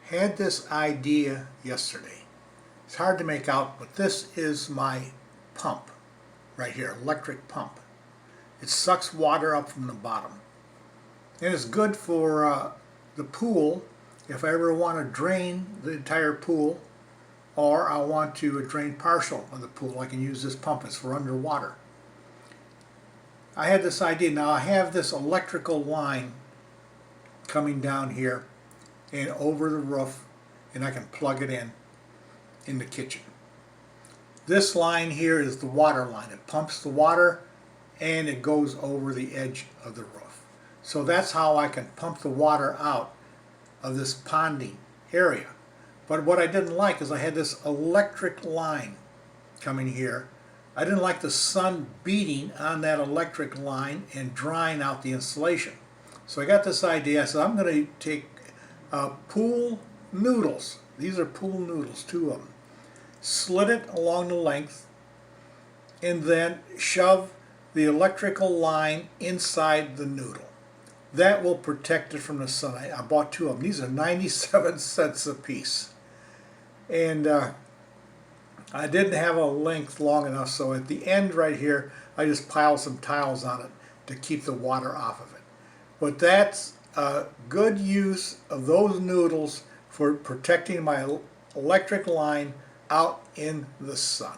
Had this idea yesterday. It's hard to make out, but this is my pump right here, electric pump. It sucks water up from the bottom. And it's good for the pool if I ever want to drain the entire pool, or I want to drain partial of the pool. I can use this pump. It's for underwater. I had this idea. Now I have this electrical line coming down here and over the roof, and I can plug it in the kitchen. This line here is the water line. It pumps the water and it goes over the edge of the roof. So that's how I can pump the water out of this ponding area. But what I didn't like is I had this electric line coming here. I didn't like the sun beating on that electric line and drying out the insulation. So I got this idea. I said I'm going to take pool noodles. These are pool noodles, 2 of them. Slit it along the length and then shove the electrical line inside the noodle. That will protect it from the sun. I bought 2 of them. These are 97 cents a piece. And I didn't have a length long enough, so at the end right here I just piled some tiles on it to keep the water off of it. But that's a good use of those noodles for protecting my electric line out in the sun.